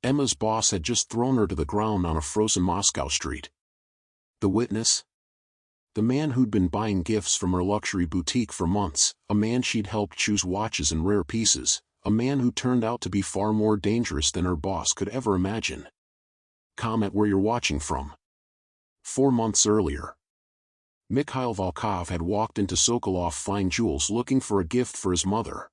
Emma's boss had just thrown her to the ground on a frozen Moscow street. The witness? The man who'd been buying gifts from her luxury boutique for months, a man she'd helped choose watches and rare pieces, a man who turned out to be far more dangerous than her boss could ever imagine. Comment where you're watching from. 4 months earlier, Mikhail Volkov had walked into Sokolov Fine Jewels looking for a gift for his mother.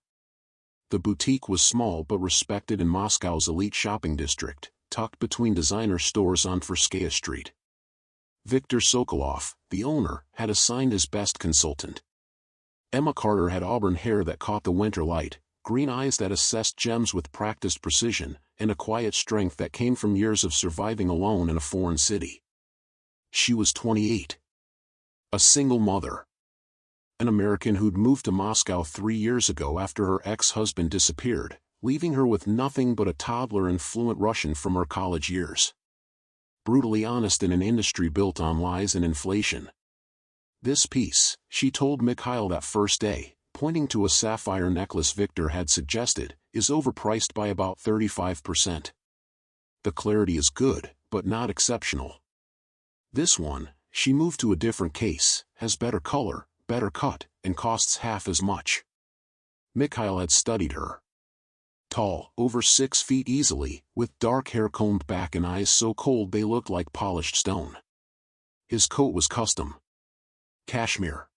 The boutique was small but respected in Moscow's elite shopping district, tucked between designer stores on Tverskaya Street. Viktor Sokolov, the owner, had assigned his best consultant. Emma Carter had auburn hair that caught the winter light, green eyes that assessed gems with practiced precision, and a quiet strength that came from years of surviving alone in a foreign city. She was 28. A single mother. An American who'd moved to Moscow 3 years ago after her ex-husband disappeared, leaving her with nothing but a toddler and fluent Russian from her college years. Brutally honest in an industry built on lies and inflation. This piece, she told Mikhail that first day, pointing to a sapphire necklace Victor had suggested, is overpriced by about 35%. The clarity is good, but not exceptional. This one, she moved to a different case, has better color, better cut, and costs half as much. Mikhail had studied her. Tall, over 6 feet easily, with dark hair combed back and eyes so cold they looked like polished stone. His coat was custom. Cashmere.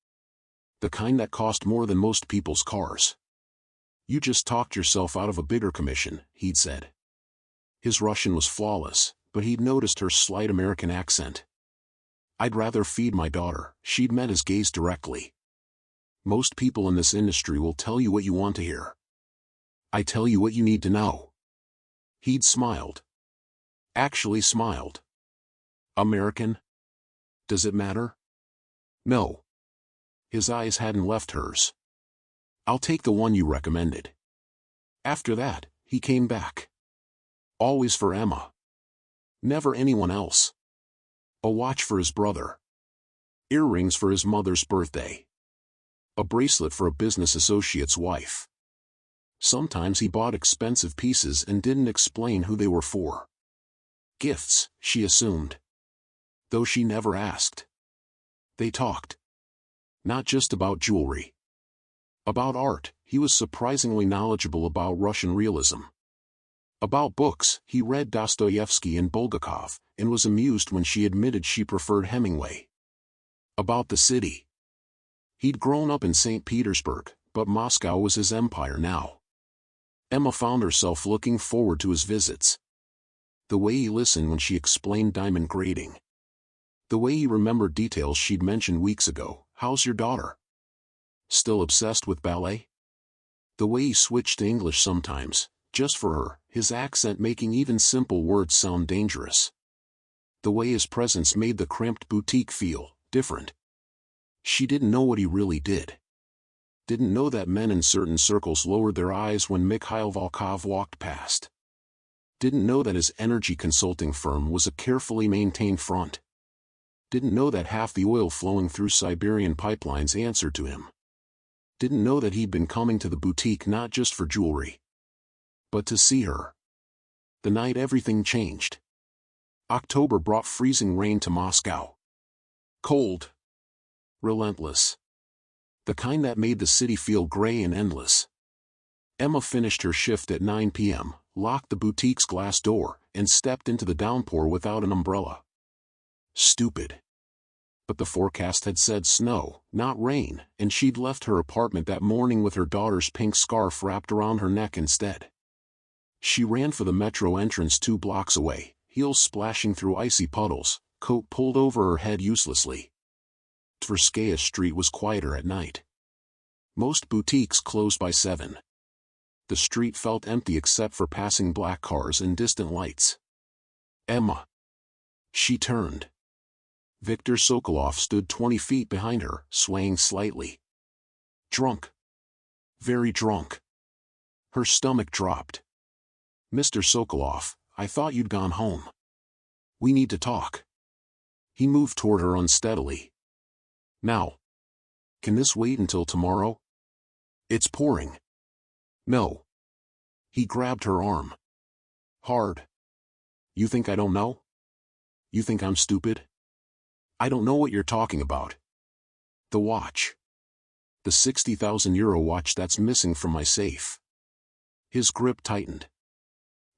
The kind that cost more than most people's cars. You just talked yourself out of a bigger commission, he'd said. His Russian was flawless, but he'd noticed her slight American accent. I'd rather feed my daughter, she'd met his gaze directly. Most people in this industry will tell you what you want to hear. I tell you what you need to know. He'd smiled. Actually smiled. American? Does it matter? No. His eyes hadn't left hers. I'll take the one you recommended. After that, he came back. Always for Emma. Never anyone else. A watch for his brother. Earrings for his mother's birthday. A bracelet for a business associate's wife. Sometimes he bought expensive pieces and didn't explain who they were for. Gifts, she assumed. Though she never asked. They talked. Not just about jewelry. About art, he was surprisingly knowledgeable about Russian realism. About books, he read Dostoevsky and Bulgakov, and was amused when she admitted she preferred Hemingway. About the city. He'd grown up in St. Petersburg, but Moscow was his empire now. Emma found herself looking forward to his visits. The way he listened when she explained diamond grading. The way he remembered details she'd mentioned weeks ago. How's your daughter? Still obsessed with ballet? The way he switched to English sometimes, just for her, his accent making even simple words sound dangerous. The way his presence made the cramped boutique feel different. She didn't know what he really did. Didn't know that men in certain circles lowered their eyes when Mikhail Volkov walked past. Didn't know that his energy consulting firm was a carefully maintained front. Didn't know that half the oil flowing through Siberian pipelines answered to him. Didn't know that he'd been coming to the boutique not just for jewelry, but to see her. The night everything changed. October brought freezing rain to Moscow. Cold. Relentless. The kind that made the city feel gray and endless. Emma finished her shift at 9 p.m., locked the boutique's glass door, and stepped into the downpour without an umbrella. Stupid. But the forecast had said snow, not rain, and she'd left her apartment that morning with her daughter's pink scarf wrapped around her neck instead. She ran for the metro entrance 2 blocks away, heels splashing through icy puddles, coat pulled over her head uselessly. Tverskaya Street was quieter at night. Most boutiques closed by 7. The street felt empty except for passing black cars and distant lights. Emma. She turned. Viktor Sokolov stood 20 feet behind her, swaying slightly. Drunk. Very drunk. Her stomach dropped. Mr. Sokolov, I thought you'd gone home. We need to talk. He moved toward her unsteadily. Now. Can this wait until tomorrow? It's pouring. No. He grabbed her arm. Hard. You think I don't know? You think I'm stupid? I don't know what you're talking about. The watch. The €60,000 watch that's missing from my safe. His grip tightened.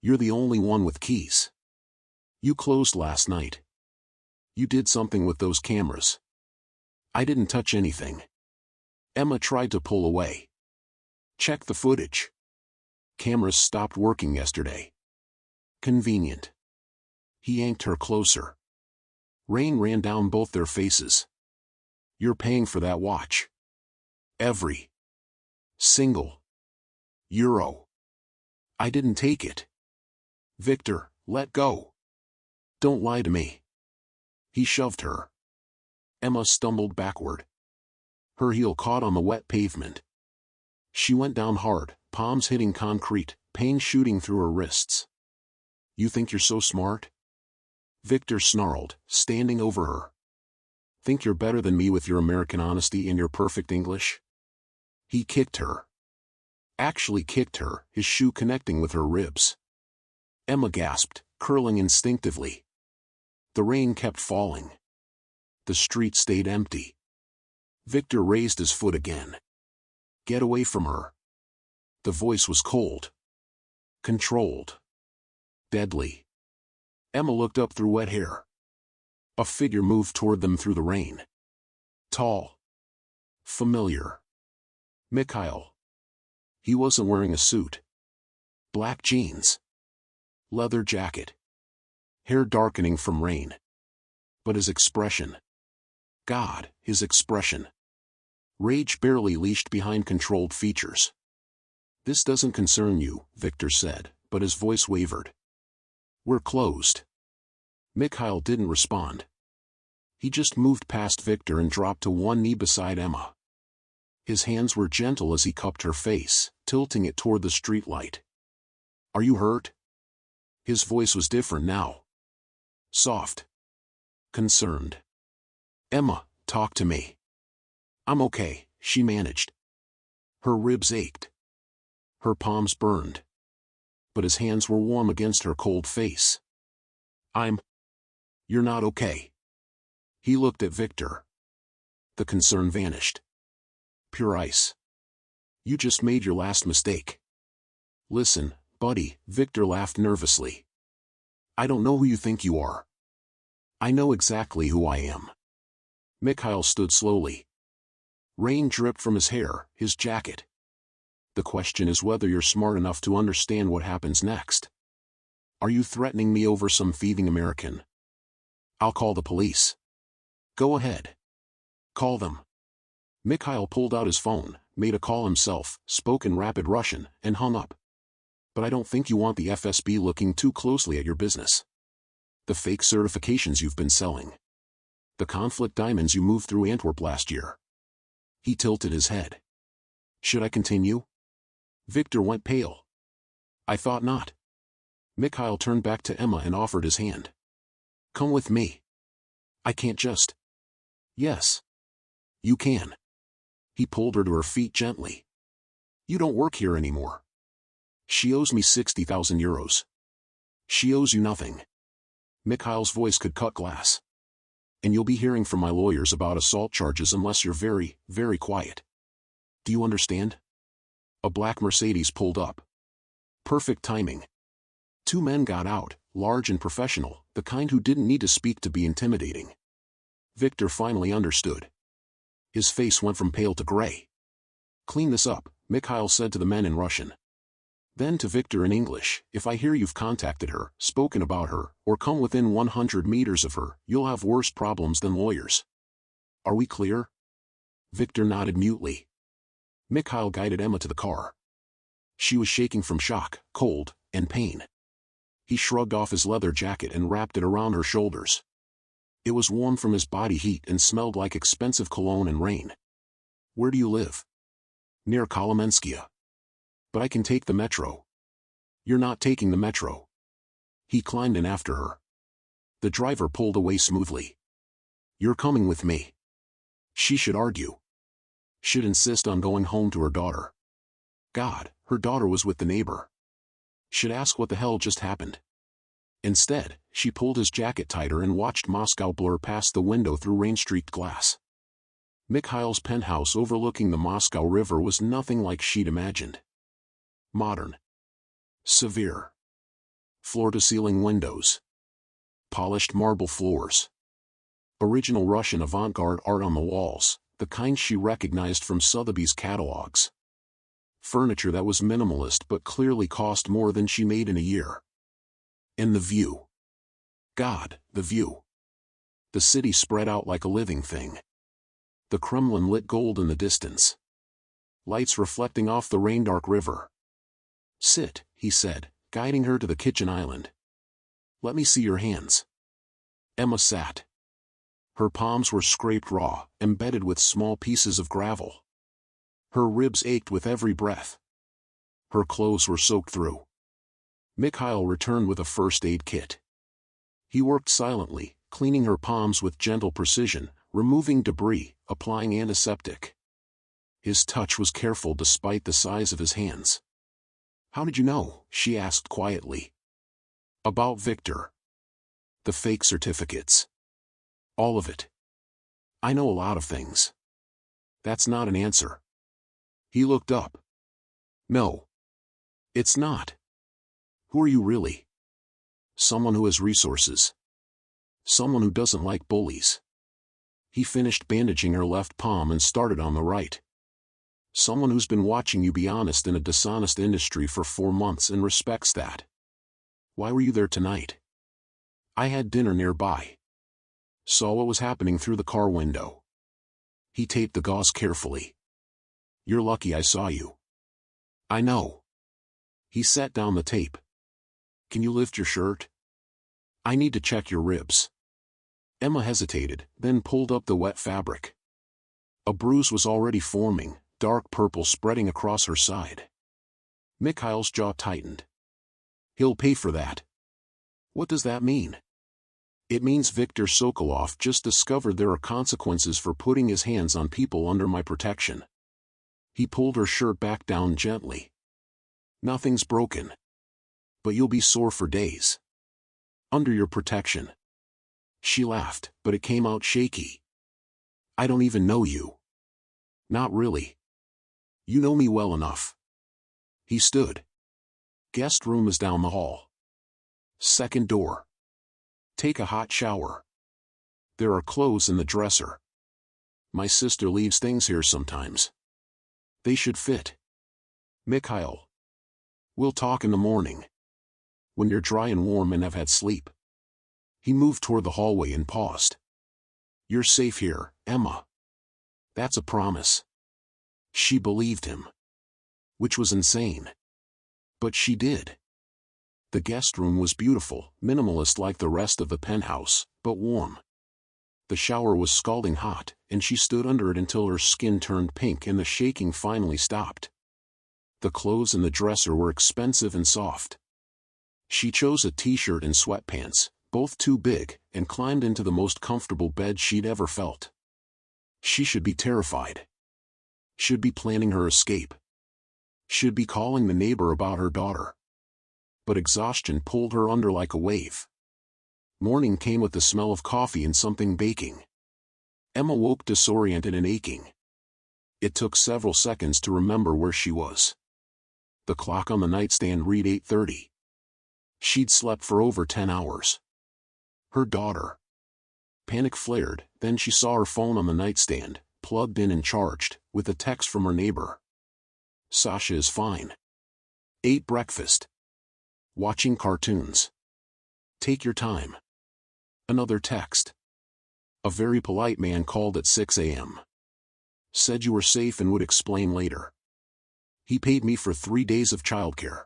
You're the only one with keys. You closed last night. You did something with those cameras. I didn't touch anything. Emma tried to pull away. Check the footage. Cameras stopped working yesterday. Convenient. He yanked her closer. Rain ran down both their faces. You're paying for that watch. Every single euro. I didn't take it. Victor, let go. Don't lie to me. He shoved her. Emma stumbled backward. Her heel caught on the wet pavement. She went down hard, palms hitting concrete, pain shooting through her wrists. You think you're so smart? Victor snarled, standing over her. Think you're better than me with your American honesty and your perfect English? He kicked her. Actually kicked her, his shoe connecting with her ribs. Emma gasped, curling instinctively. The rain kept falling. The street stayed empty. Victor raised his foot again. Get away from her. The voice was cold. Controlled. Deadly. Emma looked up through wet hair. A figure moved toward them through the rain. Tall. Familiar. Mikhail. He wasn't wearing a suit. Black jeans. Leather jacket. Hair darkening from rain. But his expression. God, his expression. Rage barely leashed behind controlled features. This doesn't concern you, Victor said, but his voice wavered. We're closed. Mikhail didn't respond. He just moved past Victor and dropped to one knee beside Emma. His hands were gentle as he cupped her face, tilting it toward the streetlight. Are you hurt? His voice was different now. Soft. Concerned. Emma, talk to me. I'm okay, she managed. Her ribs ached. Her palms burned. But his hands were warm against her cold face. You're not okay. He looked at Victor. The concern vanished. Pure ice. You just made your last mistake. Listen, buddy, Victor laughed nervously. I don't know who you think you are. I know exactly who I am. Mikhail stood slowly. Rain dripped from his hair, his jacket. The question is whether you're smart enough to understand what happens next. Are you threatening me over some thieving American? I'll call the police. Go ahead. Call them. Mikhail pulled out his phone, made a call himself, spoke in rapid Russian, and hung up. But I don't think you want the FSB looking too closely at your business. The fake certifications you've been selling. The conflict diamonds you moved through Antwerp last year. He tilted his head. Should I continue? Victor went pale. I thought not. Mikhail turned back to Emma and offered his hand. Come with me. I can't just. Yes. You can. He pulled her to her feet gently. You don't work here anymore. She owes me €60,000. She owes you nothing. Mikhail's voice could cut glass. And you'll be hearing from my lawyers about assault charges unless you're very, very quiet. Do you understand? A black Mercedes pulled up. Perfect timing. Two men got out, large and professional, the kind who didn't need to speak to be intimidating. Victor finally understood. His face went from pale to gray. Clean this up, Mikhail said to the men in Russian. Then to Victor in English, if I hear you've contacted her, spoken about her, or come within 100 meters of her, you'll have worse problems than lawyers. Are we clear? Victor nodded mutely. Mikhail guided Emma to the car. She was shaking from shock, cold, and pain. He shrugged off his leather jacket and wrapped it around her shoulders. It was warm from his body heat and smelled like expensive cologne and rain. Where do you live? Near Kolomenskia. But I can take the metro. You're not taking the metro. He climbed in after her. The driver pulled away smoothly. You're coming with me. She should argue. Should insist on going home to her daughter. God, her daughter was with the neighbor. Should ask what the hell just happened. Instead, she pulled his jacket tighter and watched Moscow blur past the window through rain-streaked glass. Mikhail's penthouse overlooking the Moscow River was nothing like she'd imagined. Modern. Severe. Floor-to-ceiling windows. Polished marble floors. Original Russian avant-garde art on the walls, the kind she recognized from Sotheby's catalogs. Furniture that was minimalist but clearly cost more than she made in a year. And the view. God, the view. The city spread out like a living thing. The Kremlin lit gold in the distance. Lights reflecting off the rain-dark river. "Sit," he said, guiding her to the kitchen island. "Let me see your hands." Emma sat. Her palms were scraped raw, embedded with small pieces of gravel. Her ribs ached with every breath. Her clothes were soaked through. Mikhail returned with a first aid kit. He worked silently, cleaning her palms with gentle precision, removing debris, applying antiseptic. His touch was careful despite the size of his hands. "How did you know?" she asked quietly. "About Victor. The fake certificates. All of it. I know a lot of things." "That's not an answer." He looked up. "No. It's not. Who are you really?" "Someone who has resources. Someone who doesn't like bullies." He finished bandaging her left palm and started on the right. "Someone who's been watching you be honest in a dishonest industry for 4 months and respects that." "Why were you there tonight?" "I had dinner nearby. Saw what was happening through the car window." He taped the gauze carefully. "You're lucky I saw you." "I know." He set down the tape. "Can you lift your shirt? I need to check your ribs." Emma hesitated, then pulled up the wet fabric. A bruise was already forming, dark purple spreading across her side. Mikhail's jaw tightened. "He'll pay for that." "What does that mean?" "It means Viktor Sokolov just discovered there are consequences for putting his hands on people under my protection." He pulled her shirt back down gently. "Nothing's broken. But you'll be sore for days. Under your protection." She laughed, but it came out shaky. "I don't even know you." "Not really. You know me well enough." He stood. "Guest room is down the hall. Second door. Take a hot shower. There are clothes in the dresser. My sister leaves things here sometimes. They should fit." "Mikhail. We'll talk in the morning. When you're dry and warm and have had sleep." He moved toward the hallway and paused. "You're safe here, Emma. That's a promise." She believed him. Which was insane. But she did. The guest room was beautiful, minimalist like the rest of the penthouse, but warm. The shower was scalding hot, and she stood under it until her skin turned pink and the shaking finally stopped. The clothes in the dresser were expensive and soft. She chose a t-shirt and sweatpants, both too big, and climbed into the most comfortable bed she'd ever felt. She should be terrified. Should be planning her escape. Should be calling the neighbor about her daughter. But exhaustion pulled her under like a wave. Morning came with the smell of coffee and something baking. Emma woke disoriented and aching. It took several seconds to remember where she was. The clock on the nightstand read 8:30. She'd slept for over 10 hours. Her daughter. Panic flared, then she saw her phone on the nightstand, plugged in and charged, with a text from her neighbor. "Sasha is fine. Ate breakfast. Watching cartoons. Take your time." Another text. "A very polite man called at 6 a.m. Said you were safe and would explain later. He paid me for 3 days of childcare.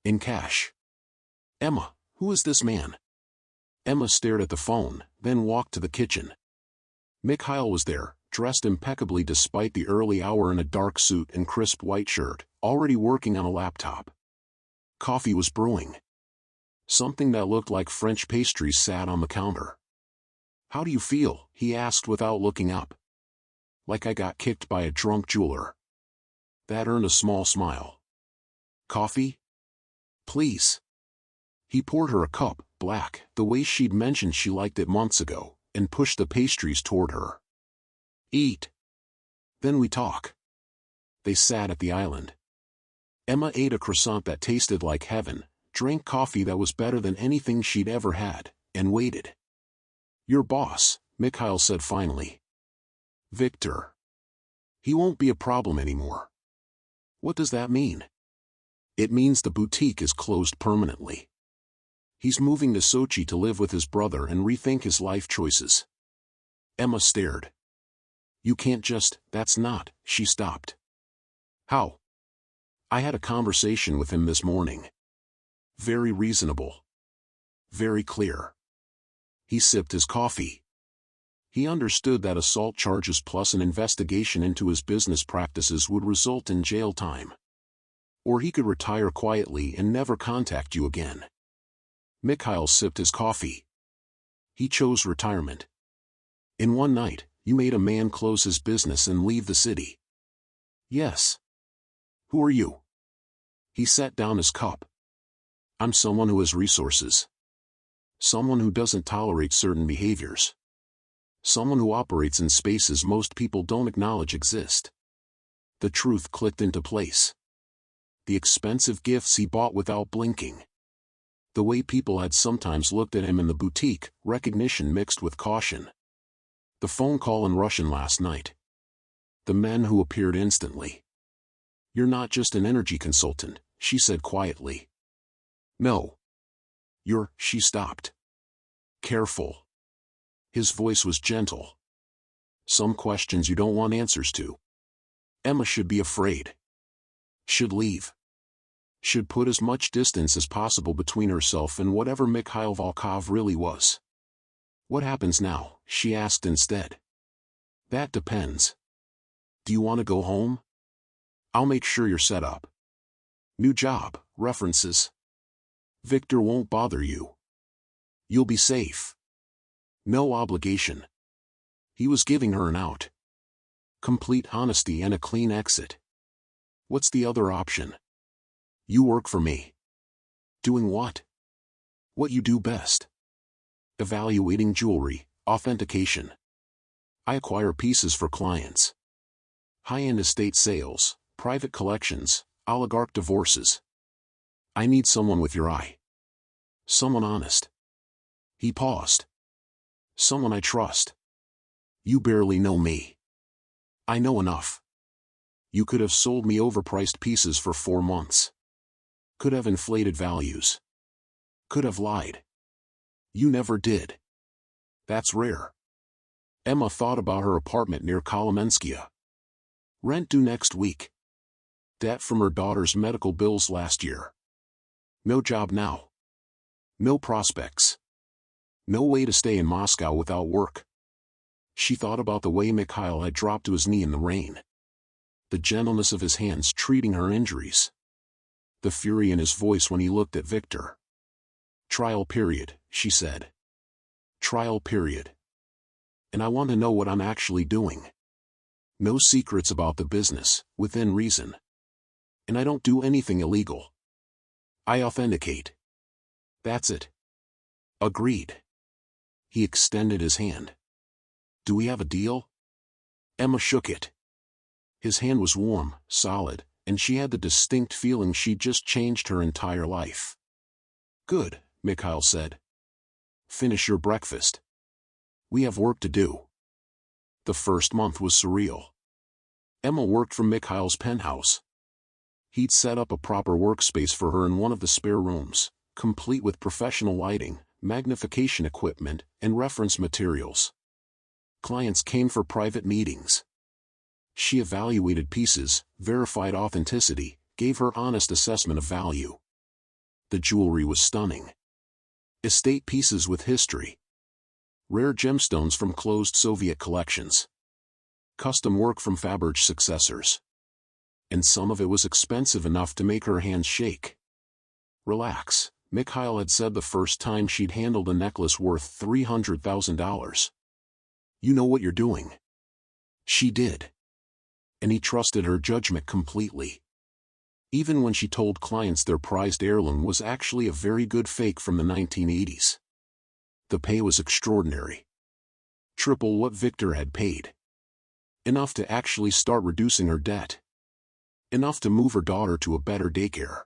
In cash." "Emma, who is this man?" Emma stared at the phone, then walked to the kitchen. Mikhail was there, dressed impeccably despite the early hour in a dark suit and crisp white shirt, already working on a laptop. Coffee was brewing. Something that looked like French pastries sat on the counter. "How do you feel?" he asked without looking up. "Like I got kicked by a drunk jeweler." That earned a small smile. "Coffee? Please." He poured her a cup, black, the way she'd mentioned she liked it months ago, and pushed the pastries toward her. Eat. Then we talk. They sat at the island. Emma ate a croissant that tasted like heaven, drank coffee that was better than anything she'd ever had, and waited. Your boss, Mikhail said finally. Victor. He won't be a problem anymore. What does that mean? It means the boutique is closed permanently. He's moving to Sochi to live with his brother and rethink his life choices. Emma stared. You can't just, that's not, she stopped. How? I had a conversation with him this morning. Very reasonable. Very clear. He sipped his coffee. He understood that assault charges plus an investigation into his business practices would result in jail time. Or he could retire quietly and never contact you again. Mikhail sipped his coffee. He chose retirement. In one night, you made a man close his business and leave the city. Yes. Who are you? He set down his cup. I'm someone who has resources. Someone who doesn't tolerate certain behaviors. Someone who operates in spaces most people don't acknowledge exist. The truth clicked into place. The expensive gifts he bought without blinking. The way people had sometimes looked at him in the boutique, recognition mixed with caution. The phone call in Russian last night. The men who appeared instantly. You're not just an energy consultant, she said quietly. No. She stopped. Careful. His voice was gentle. Some questions you don't want answers to. Emma should be afraid. Should leave. Should put as much distance as possible between herself and whatever Mikhail Volkov really was. What happens now? She asked instead. That depends. Do you want to go home? I'll make sure you're set up. New job, references. Victor won't bother you. You'll be safe. No obligation. He was giving her an out. Complete honesty and a clean exit. What's the other option? You work for me. Doing what? What you do best. Evaluating jewelry, authentication. I acquire pieces for clients. High-end estate sales, private collections, oligarch divorces. I need someone with your eye. Someone honest. He paused. Someone I trust. You barely know me. I know enough. You could have sold me overpriced pieces for 4 months. Could have inflated values. Could have lied. You never did. That's rare. Emma thought about her apartment near Kolomenskaya. Rent due next week. Debt from her daughter's medical bills last year. No job now. No prospects. No way to stay in Moscow without work. She thought about the way Mikhail had dropped to his knee in the rain. The gentleness of his hands treating her injuries. The fury in his voice when he looked at Victor. Trial period, she said. Trial period. And I want to know what I'm actually doing. No secrets about the business, within reason. And I don't do anything illegal. I authenticate. That's it. Agreed. He extended his hand. Do we have a deal? Emma shook it. His hand was warm, solid, and she had the distinct feeling she'd just changed her entire life. Good, Mikhail said. Finish your breakfast. We have work to do. The first month was surreal. Emma worked from Mikhail's penthouse. He'd set up a proper workspace for her in one of the spare rooms, complete with professional lighting, magnification equipment, and reference materials. Clients came for private meetings. She evaluated pieces, verified authenticity, gave her honest assessment of value. The jewelry was stunning. Estate pieces with history. Rare gemstones from closed Soviet collections. Custom work from Faberge successors. And some of it was expensive enough to make her hands shake. Relax, Mikhail had said the first time she'd handled a necklace worth $300,000. You know what you're doing. She did. And he trusted her judgment completely. even when she told clients their prized heirloom was actually a very good fake from the 1980s. The pay was extraordinary. Triple what Victor had paid. Enough to actually start reducing her debt. Enough to move her daughter to a better daycare.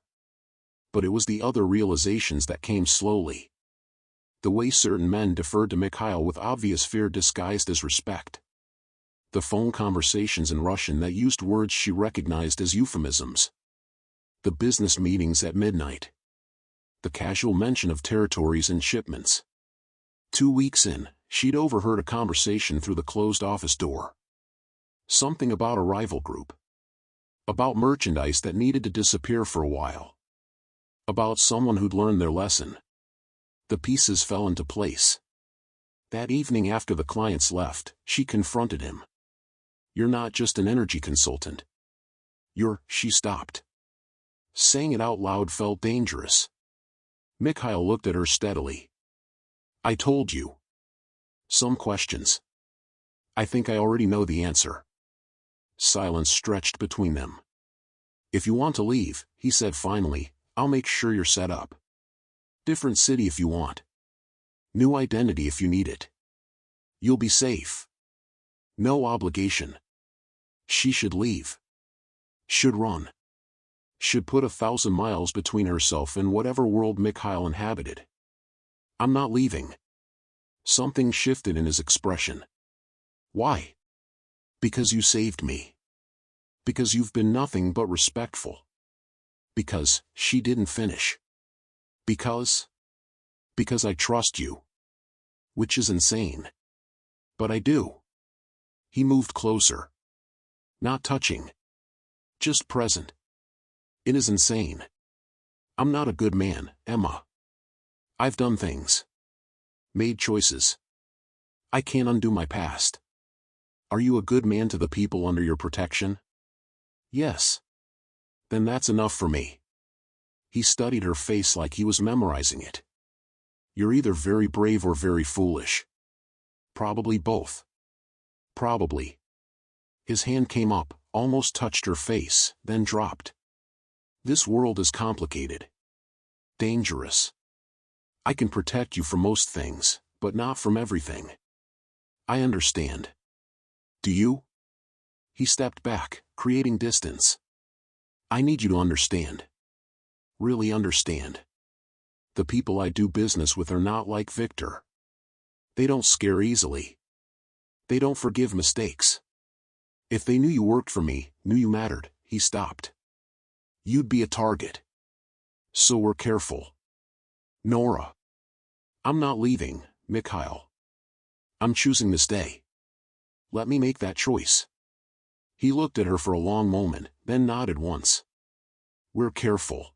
But it was the other realizations that came slowly. The way certain men deferred to Mikhail with obvious fear disguised as respect. The phone conversations in Russian that used words she recognized as euphemisms. The business meetings at midnight. The casual mention of territories and shipments. 2 weeks in, she'd overheard a conversation through the closed office door. Something about a rival group. About merchandise that needed to disappear for a while. About someone who'd learned their lesson. The pieces fell into place. That evening after the clients left, she confronted him. "You're not just an energy consultant. She stopped. Saying it out loud felt dangerous. Mikhail looked at her steadily. "I told you. Some questions. I think I already know the answer." Silence stretched between them. "If you want to leave," he said finally, "I'll make sure you're set up. Different city if you want. New identity if you need it. You'll be safe. No obligation. She should leave. Should run. Should put 1,000 miles between herself and whatever world Mikhail inhabited. I'm not leaving." Something shifted in his expression. "Why?" "Because you saved me. Because you've been nothing but respectful. Because," she didn't finish. Because I trust you." Which is insane. "But I do." He moved closer. Not touching. Just present. "It is insane. I'm not a good man, Emma. I've done things. Made choices. I can't undo my past. Are you a good man to the people under your protection?" "Yes." "Then that's enough for me." He studied her face like he was memorizing it. "You're either very brave or very foolish. Probably both." "Probably." His hand came up, almost touched her face, then dropped. "This world is complicated. Dangerous. I can protect you from most things, but not from everything. I understand. Do you?" He stepped back, creating distance. "I need you to understand. Really understand. The people I do business with are not like Victor. They don't scare easily. They don't forgive mistakes. If they knew you worked for me, knew you mattered," he stopped, "you'd be a target. So we're careful. Nora. I'm not leaving, Mikhail. I'm choosing to stay. Let me make that choice." He looked at her for a long moment, then nodded once. "We're careful."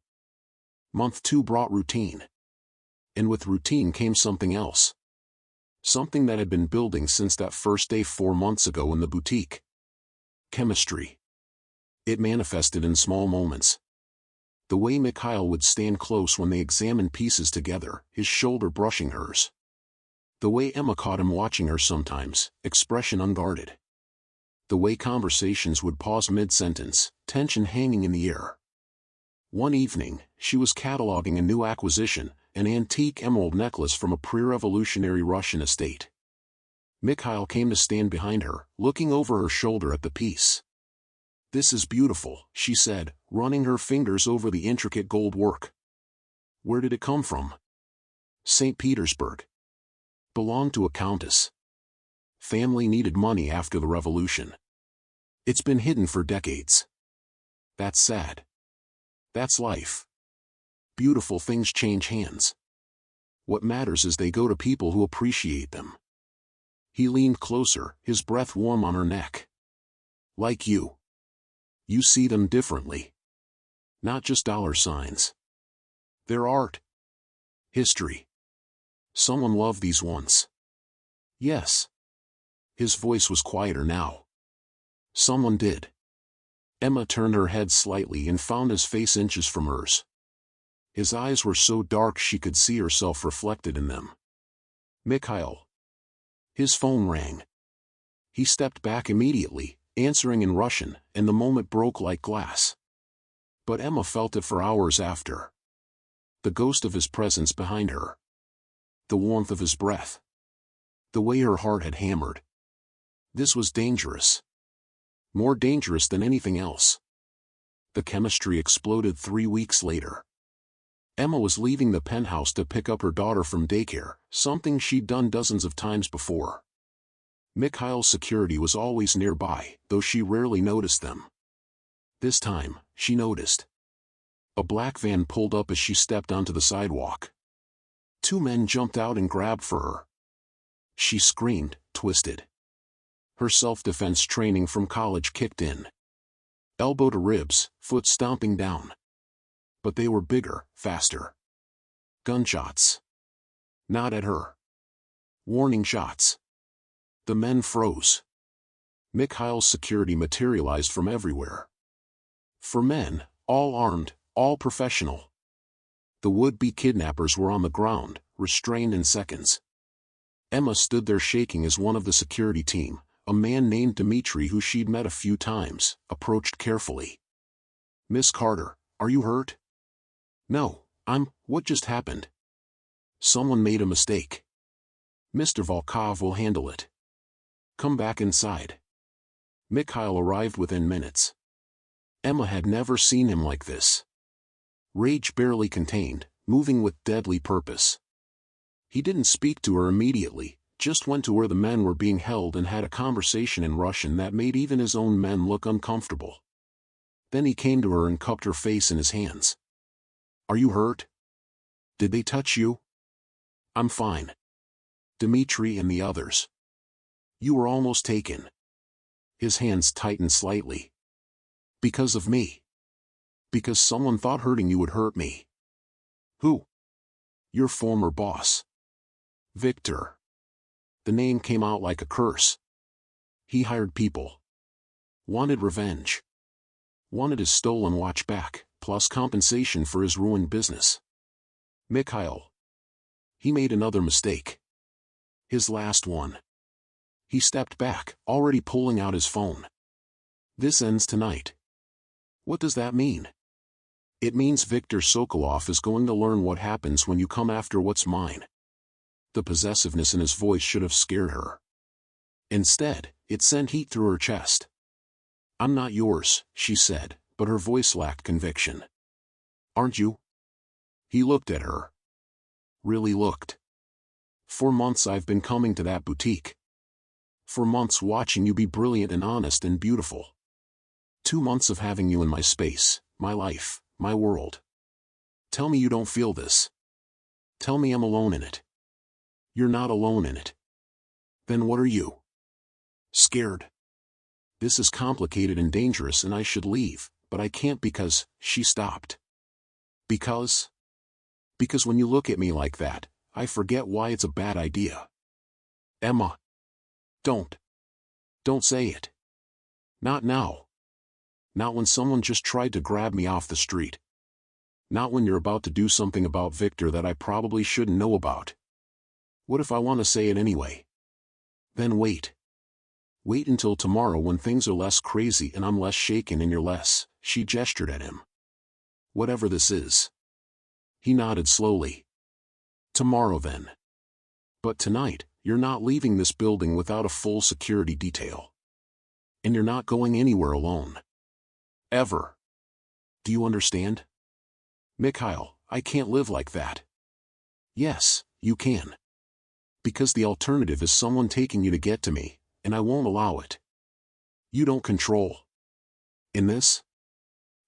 Month 2 brought routine. And with routine came something else. Something that had been building since that first day 4 months ago in the boutique. Chemistry. It manifested in small moments. The way Mikhail would stand close when they examined pieces together, his shoulder brushing hers. The way Emma caught him watching her sometimes, expression unguarded. The way conversations would pause mid-sentence, tension hanging in the air. One evening, she was cataloging a new acquisition, an antique emerald necklace from a pre-revolutionary Russian estate. Mikhail came to stand behind her, looking over her shoulder at the piece. "This is beautiful," she said, running her fingers over the intricate gold work. "Where did it come from?" "St. Petersburg. Belonged to a countess. Family needed money after the revolution. It's been hidden for decades. That's sad. That's life. Beautiful things change hands. What matters is they go to people who appreciate them." He leaned closer, his breath warm on her neck. "Like you. You see them differently. Not just dollar signs. They're art. History. Someone loved these once." "Yes." His voice was quieter now. "Someone did." Emma turned her head slightly and found his face inches from hers. His eyes were so dark she could see herself reflected in them. "Mikhail." His phone rang. He stepped back immediately, answering in Russian, and the moment broke like glass. But Emma felt it for hours after. The ghost of his presence behind her. The warmth of his breath. The way her heart had hammered. This was dangerous. More dangerous than anything else. The chemistry exploded 3 weeks later. Emma was leaving the penthouse to pick up her daughter from daycare, something she'd done dozens of times before. Mikhail's security was always nearby, though she rarely noticed them. This time, she noticed. A black van pulled up as she stepped onto the sidewalk. 2 men jumped out and grabbed for her. She screamed, twisted. Her self-defense training from college kicked in. Elbow to ribs, foot stomping down. But they were bigger, faster. Gunshots. Not at her. Warning shots. The men froze. Mikhail's security materialized from everywhere. 4 men, all armed, all professional. The would-be kidnappers were on the ground, restrained in seconds. Emma stood there shaking as one of the security team, a man named Dmitri who she'd met a few times, approached carefully. "Miss Carter, are you hurt?" "No, what just happened?" "Someone made a mistake. Mr. Volkov will handle it. Come back inside." Mikhail arrived within minutes. Emma had never seen him like this. Rage barely contained, moving with deadly purpose. He didn't speak to her immediately, just went to where the men were being held and had a conversation in Russian that made even his own men look uncomfortable. Then he came to her and cupped her face in his hands. "Are you hurt? Did they touch you?" "I'm fine. Dmitri and the others." "You were almost taken." His hands tightened slightly. "Because of me. Because someone thought hurting you would hurt me." "Who?" "Your former boss. Victor." The name came out like a curse. He hired people. Wanted revenge. Wanted his stolen watch back, plus compensation for his ruined business. Mikhail. He made another mistake. His last one. He stepped back, already pulling out his phone. "This ends tonight." "What does that mean?" "It means Viktor Sokolov is going to learn what happens when you come after what's mine." The possessiveness in his voice should have scared her. Instead, it sent heat through her chest. "I'm not yours," she said, but her voice lacked conviction. "Aren't you?" He looked at her. Really looked. "For months I've been coming to that boutique. For months watching you be brilliant and honest and beautiful. 2 months of having you in my space, my life, my world. Tell me you don't feel this. Tell me I'm alone in it." "You're not alone in it." "Then what are you?" "Scared. This is complicated and dangerous and I should leave, but I can't because..." She stopped. "Because?" "Because when you look at me like that, I forget why it's a bad idea." "Emma. Don't. Don't say it. Not now. Not when someone just tried to grab me off the street. Not when you're about to do something about Victor that I probably shouldn't know about. What if I want to say it anyway?" "Then wait. Wait until tomorrow when things are less crazy and I'm less shaken and you're less..." She gestured at him. "Whatever this is." He nodded slowly. "Tomorrow then. But tonight, you're not leaving this building without a full security detail. And you're not going anywhere alone. Ever. Do you understand?" "Mikhail, I can't live like that." "Yes, you can. Because the alternative is someone taking you to get to me, and I won't allow it. You don't control. In this?"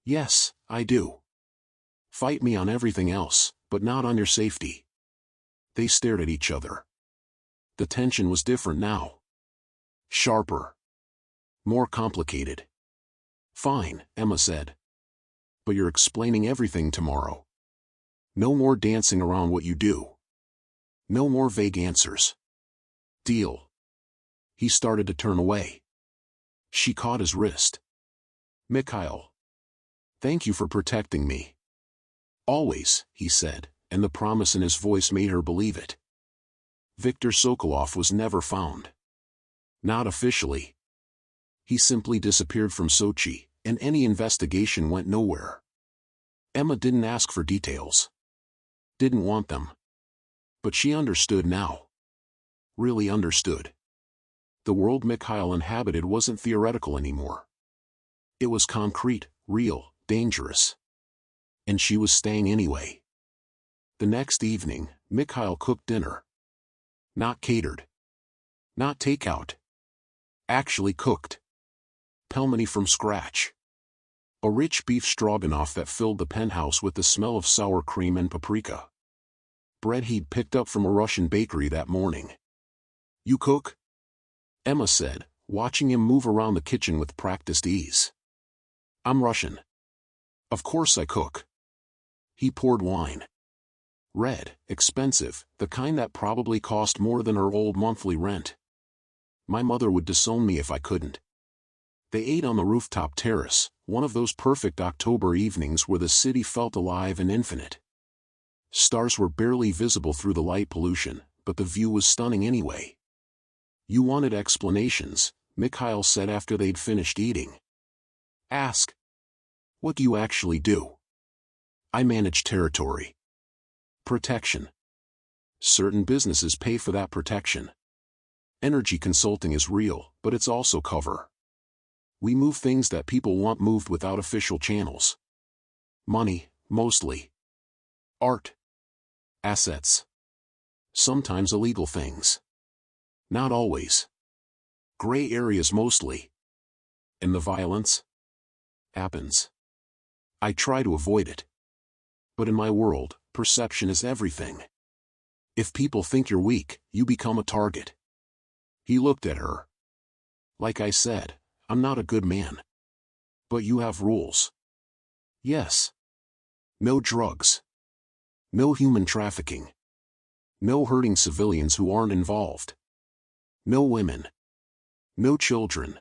"Yes, I do. Fight me on everything else, but not on your safety." They stared at each other. The tension was different now. Sharper. More complicated. "Fine," Emma said. "But you're explaining everything tomorrow. No more dancing around what you do. No more vague answers. Deal." He started to turn away. She caught his wrist. "Mikhail. Thank you for protecting me." "Always," he said, and the promise in his voice made her believe it. Viktor Sokolov was never found. Not officially. He simply disappeared from Sochi, and any investigation went nowhere. Emma didn't ask for details. Didn't want them. But she understood now. Really understood. The world Mikhail inhabited wasn't theoretical anymore. It was concrete, real, dangerous. And she was staying anyway. The next evening, Mikhail cooked dinner. Not catered. Not takeout. Actually cooked. Pelmeni from scratch. A rich beef stroganoff that filled the penthouse with the smell of sour cream and paprika. Bread he'd picked up from a Russian bakery that morning. "You cook?" Emma said, watching him move around the kitchen with practiced ease. "I'm Russian. Of course I cook." He poured wine. Red, expensive, the kind that probably cost more than her old monthly rent. My mother would disown me if I couldn't. They ate on the rooftop terrace, one of those perfect October evenings where the city felt alive and infinite. Stars were barely visible through the light pollution, but the view was stunning anyway. "You wanted explanations," Mikhail said after they'd finished eating. "Ask. What do you actually do?" "I manage territory. Protection. Certain businesses pay for that protection. Energy consulting is real, but it's also cover. We move things that people want moved without official channels. Money, mostly. Art. Assets. Sometimes illegal things. Not always. Gray areas mostly. And the violence? Happens. I try to avoid it. But in my world, perception is everything. If people think you're weak, you become a target." He looked at her. "Like I said, I'm not a good man. But you have rules." "Yes. No drugs. No human trafficking. No hurting civilians who aren't involved. No women. No children.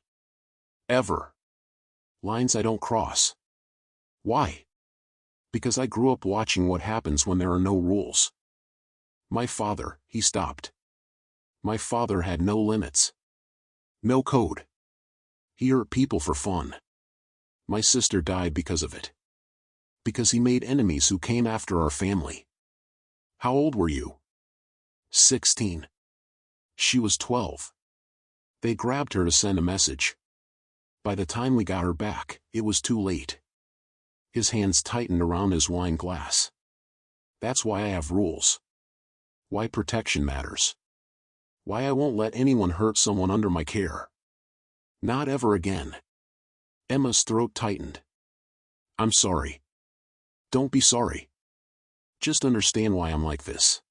Ever. Lines I don't cross." "Why?" "Because I grew up watching what happens when there are no rules. My father," he stopped. "My father had no limits. No code. He hurt people for fun. My sister died because of it. Because he made enemies who came after our family." "How old were you?" 16. She was 12. They grabbed her to send a message. By the time we got her back, it was too late. His hands tightened around his wine glass. "That's why I have rules. Why protection matters. Why I won't let anyone hurt someone under my care. Not ever again." Emma's throat tightened. "I'm sorry." "Don't be sorry. Just understand why I'm like this.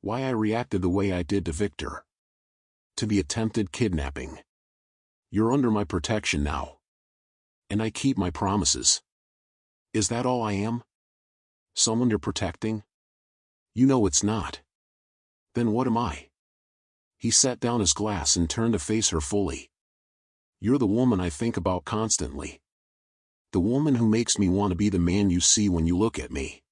Why I reacted the way I did to Victor. To the attempted kidnapping. You're under my protection now. And I keep my promises. Is that all I am? Someone you're protecting? You know it's not. Then what am I?" He set down his glass and turned to face her fully. "You're the woman I think about constantly. The woman who makes me want to be the man you see when you look at me.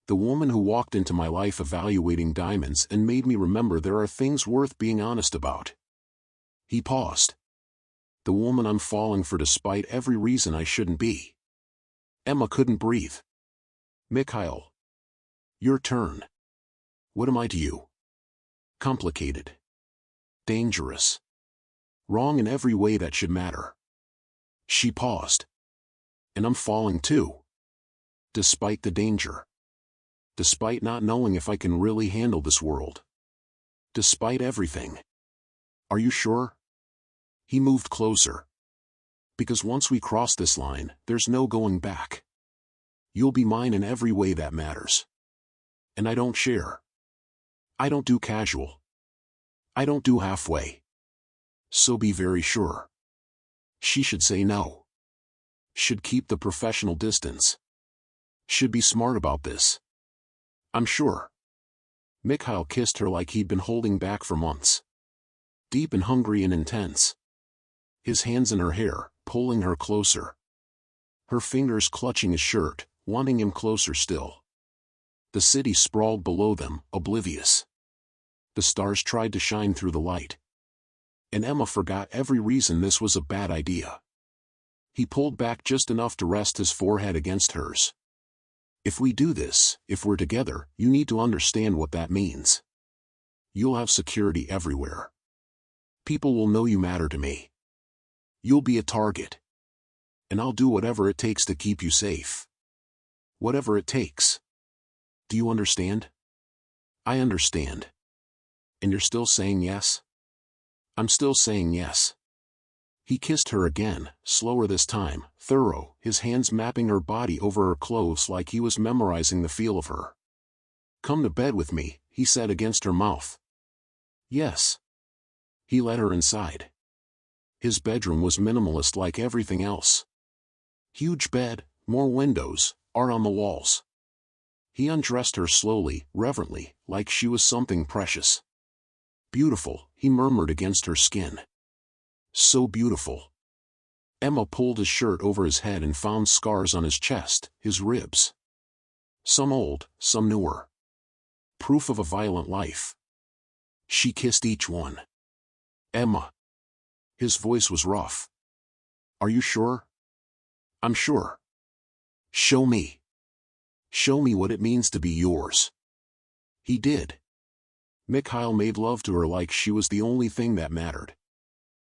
The woman who walked into my life evaluating diamonds and made me remember there are things worth being honest about." He paused. "The woman I'm falling for despite every reason I shouldn't be." Emma couldn't breathe. "Mikhail. Your turn. What am I to you?" "Complicated. Dangerous. Wrong in every way that should matter." She paused. "And I'm falling too. Despite the danger. Despite not knowing if I can really handle this world. Despite everything." "Are you sure?" He moved closer. "Because once we cross this line, there's no going back. You'll be mine in every way that matters. And I don't share. I don't do casual. I don't do halfway. So be very sure." She should say no. Should keep the professional distance. Should be smart about this. "I'm sure." Mikhail kissed her like he'd been holding back for months. Deep and hungry and intense. His hands in her hair, pulling her closer. Her fingers clutching his shirt, wanting him closer still. The city sprawled below them, oblivious. The stars tried to shine through the light. And Emma forgot every reason this was a bad idea. He pulled back just enough to rest his forehead against hers. If we do this, if we're together, you need to understand what that means. You'll have security everywhere. People will know you matter to me. You'll be a target. And I'll do whatever it takes to keep you safe. Whatever it takes. Do you understand? I understand. And you're still saying yes? I'm still saying yes. He kissed her again, slower this time, thorough, his hands mapping her body over her clothes like he was memorizing the feel of her. Come to bed with me, he said against her mouth. Yes. He led her inside. His bedroom was minimalist like everything else. Huge bed, more windows, art on the walls. He undressed her slowly, reverently, like she was something precious. Beautiful, he murmured against her skin. So beautiful. Emma pulled his shirt over his head and found scars on his chest, his ribs. Some old, some newer. Proof of a violent life. She kissed each one. Emma. His voice was rough. Are you sure? I'm sure. Show me. Show me what it means to be yours. He did. Mikhail made love to her like she was the only thing that mattered.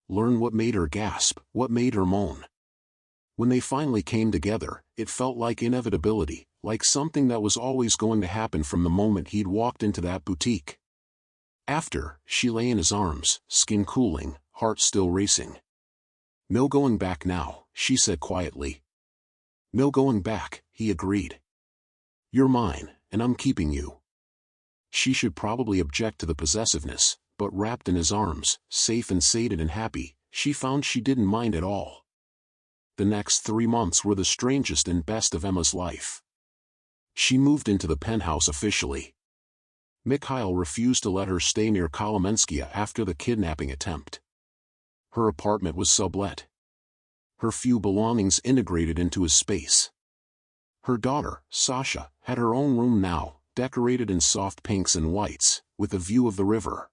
Learn what made her gasp, what made her moan. When they finally came together, it felt like inevitability, like something that was always going to happen from the moment he'd walked into that boutique. After, she lay in his arms, skin cooling, heart still racing. No going back now, she said quietly. No going back, he agreed. You're mine, and I'm keeping you. She should probably object to the possessiveness, but wrapped in his arms, safe and sated and happy, she found she didn't mind at all. The next 3 months were the strangest and best of Emma's life. She moved into the penthouse officially. Mikhail refused to let her stay near Kolomenskaya after the kidnapping attempt. Her apartment was sublet. Her few belongings integrated into his space. Her daughter, Sasha, had her own room now, decorated in soft pinks and whites, with a view of the river.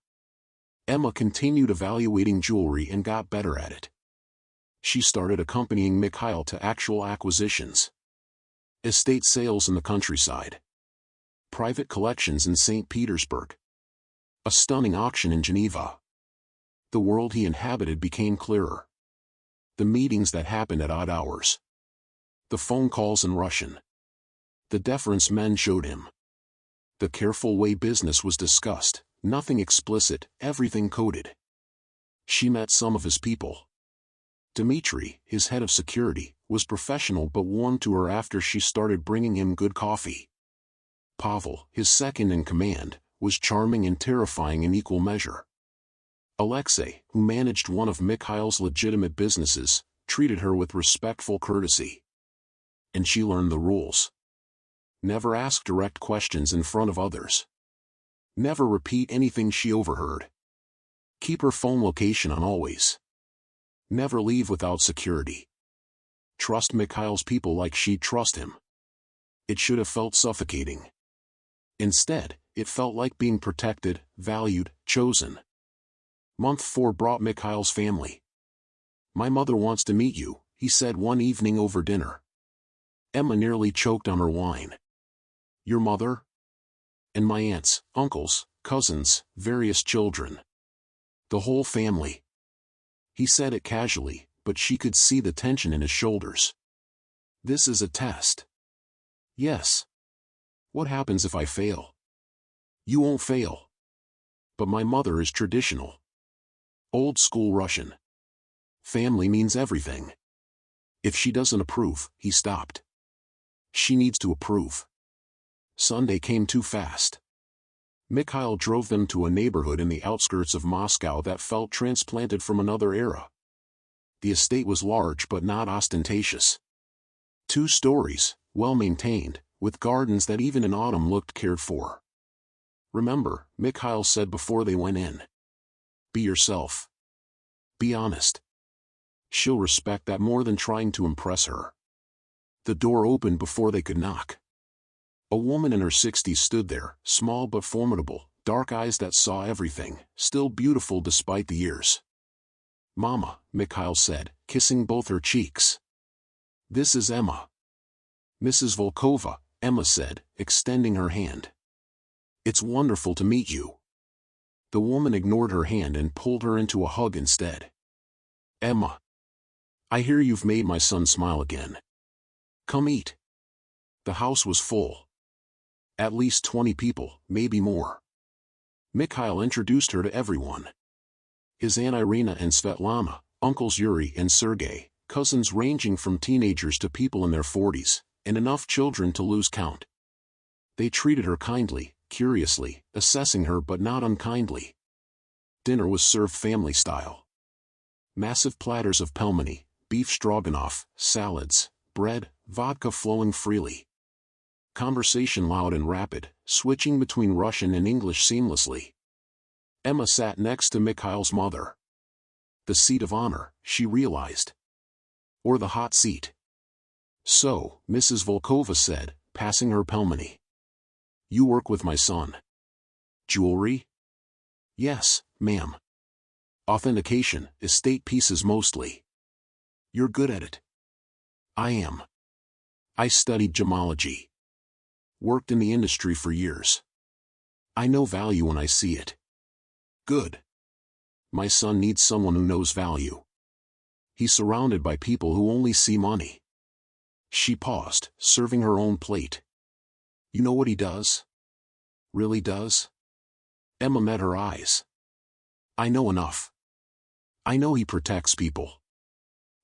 Emma continued evaluating jewelry and got better at it. She started accompanying Mikhail to actual acquisitions. Estate sales in the countryside. Private collections in St. Petersburg. A stunning auction in Geneva. The world he inhabited became clearer. The meetings that happened at odd hours. The phone calls in Russian. The deference men showed him. The careful way business was discussed, nothing explicit, everything coded. She met some of his people. Dmitri, his head of security, was professional but warmed to her after she started bringing him good coffee. Pavel, his second in command, was charming and terrifying in equal measure. Alexei, who managed one of Mikhail's legitimate businesses, treated her with respectful courtesy. And she learned the rules. Never ask direct questions in front of others. Never repeat anything she overheard. Keep her phone location on always. Never leave without security. Trust Mikhail's people like she'd trust him. It should have felt suffocating. Instead, it felt like being protected, valued, chosen. Month 4 brought Mikhail's family. My mother wants to meet you, he said one evening over dinner. Emma nearly choked on her wine. Your mother? And my aunts, uncles, cousins, various children. The whole family. He said it casually, but she could see the tension in his shoulders. This is a test. Yes. What happens if I fail? You won't fail. But my mother is traditional. Old school Russian. Family means everything. If she doesn't approve, he stopped. She needs to approve. Sunday came too fast. Mikhail drove them to a neighborhood in the outskirts of Moscow that felt transplanted from another era. The estate was large but not ostentatious. 2 stories, well maintained, with gardens that even in autumn looked cared for. Remember, Mikhail said before they went in. Be yourself. Be honest. She'll respect that more than trying to impress her. The door opened before they could knock. A woman in her 60s stood there, small but formidable, dark eyes that saw everything, still beautiful despite the years. Mama, Mikhail said, kissing both her cheeks. This is Emma. Mrs. Volkova, Emma said, extending her hand. It's wonderful to meet you. The woman ignored her hand and pulled her into a hug instead. Emma. I hear you've made my son smile again. Come eat. The house was full. At least 20 people, maybe more. Mikhail introduced her to everyone. His Aunt Irina and Svetlana, uncles Yuri and Sergei, cousins ranging from teenagers to people in their 40s, and enough children to lose count. They treated her kindly, curiously, assessing her but not unkindly. Dinner was served family style. Massive platters of pelmeni, beef stroganoff, salads, bread, vodka flowing freely. Conversation loud and rapid, switching between Russian and English seamlessly. Emma sat next to Mikhail's mother. The seat of honor, she realized. Or the hot seat. So, Mrs. Volkova said, passing her pelmeni. You work with my son. Jewelry? Yes, ma'am. Authentication, estate pieces mostly. You're good at it. I am. I studied gemology. Worked in the industry for years. I know value when I see it. Good. My son needs someone who knows value. He's surrounded by people who only see money. She paused, serving her own plate. You know what he does? Really does? Emma met her eyes. I know enough. I know he protects people.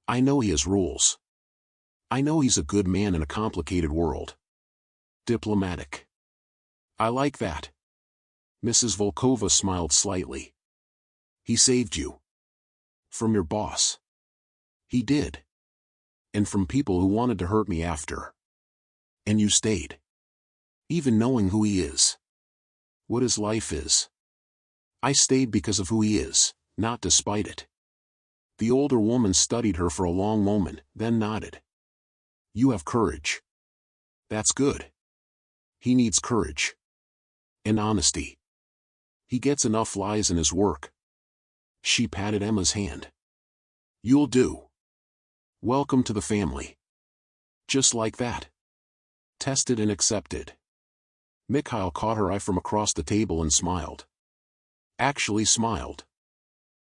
I know he has rules. I know he's a good man in a complicated world. Diplomatic. I like that. Mrs. Volkova smiled slightly. He saved you. From your boss. He did. And from people who wanted to hurt me after. And you stayed. Even knowing who he is. What his life is. I stayed because of who he is, not despite it. The older woman studied her for a long moment, then nodded. You have courage. That's good. He needs courage. And honesty. He gets enough lies in his work. She patted Emma's hand. You'll do. Welcome to the family. Just like that. Tested and accepted. Mikhail caught her eye from across the table and smiled. Actually smiled.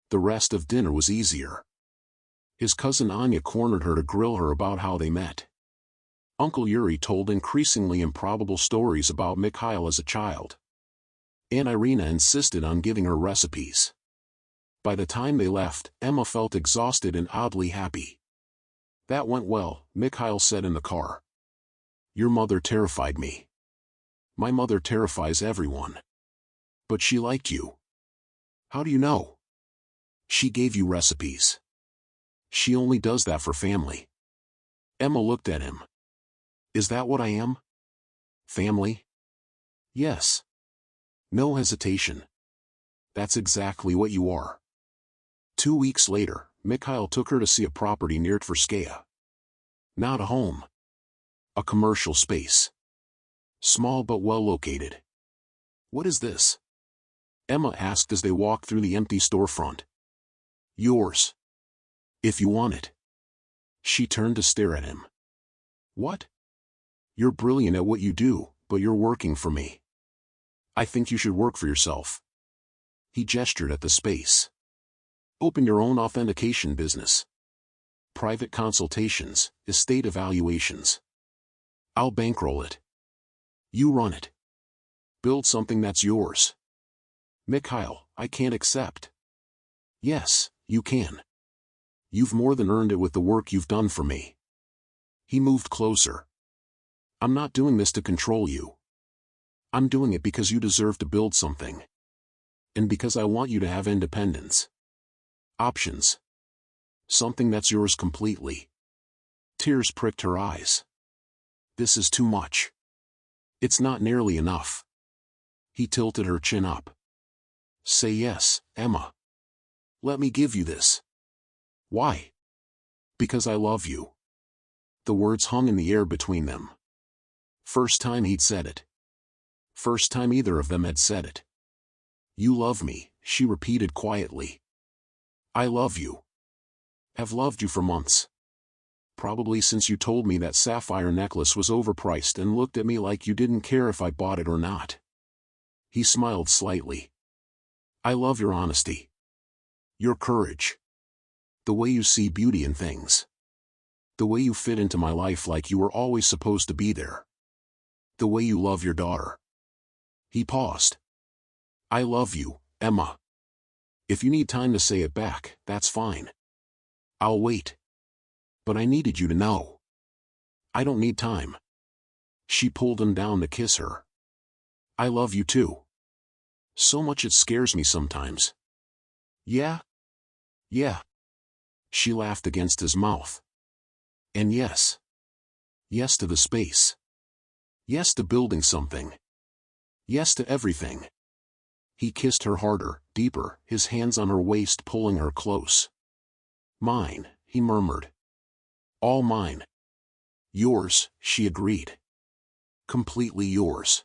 The rest of dinner was easier. His cousin Anya cornered her to grill her about how they met. Uncle Yuri told increasingly improbable stories about Mikhail as a child. Aunt Irina insisted on giving her recipes. By the time they left, Emma felt exhausted and oddly happy. That went well, Mikhail said in the car. Your mother terrified me. My mother terrifies everyone. But she liked you. How do you know? She gave you recipes. She only does that for family. Emma looked at him. Is that what I am? Family? Yes. No hesitation. That's exactly what you are. 2 weeks later, Mikhail took her to see a property near Tverskaya. Not a home. A commercial space. Small but well located. What is this? Emma asked as they walked through the empty storefront. Yours. If you want it. She turned to stare at him. What? You're brilliant at what you do, but you're working for me. I think you should work for yourself. He gestured at the space. Open your own authentication business. Private consultations, estate evaluations. I'll bankroll it. You run it. Build something that's yours. Mikhail, I can't accept. Yes, you can. You've more than earned it with the work you've done for me. He moved closer. I'm not doing this to control you. I'm doing it because you deserve to build something. And because I want you to have independence. Options. Something that's yours completely. Tears pricked her eyes. This is too much. It's not nearly enough. He tilted her chin up. Say yes, Emma. Let me give you this. Why? Because I love you. The words hung in the air between them. First time he'd said it. First time either of them had said it. You love me, she repeated quietly. I love you. Have loved you for months. Probably since you told me that sapphire necklace was overpriced and looked at me like you didn't care if I bought it or not. He smiled slightly. I love your honesty. Your courage. The way you see beauty in things. The way you fit into my life like you were always supposed to be there. The way you love your daughter. He paused. I love you, Emma. If you need time to say it back, that's fine. I'll wait. But I needed you to know. I don't need time. She pulled him down to kiss her. I love you too. So much it scares me sometimes. Yeah? Yeah. She laughed against his mouth. And yes. Yes to the space. Yes to building something. Yes to everything. He kissed her harder, deeper, his hands on her waist pulling her close. Mine, he murmured. All mine. Yours, she agreed. Completely yours.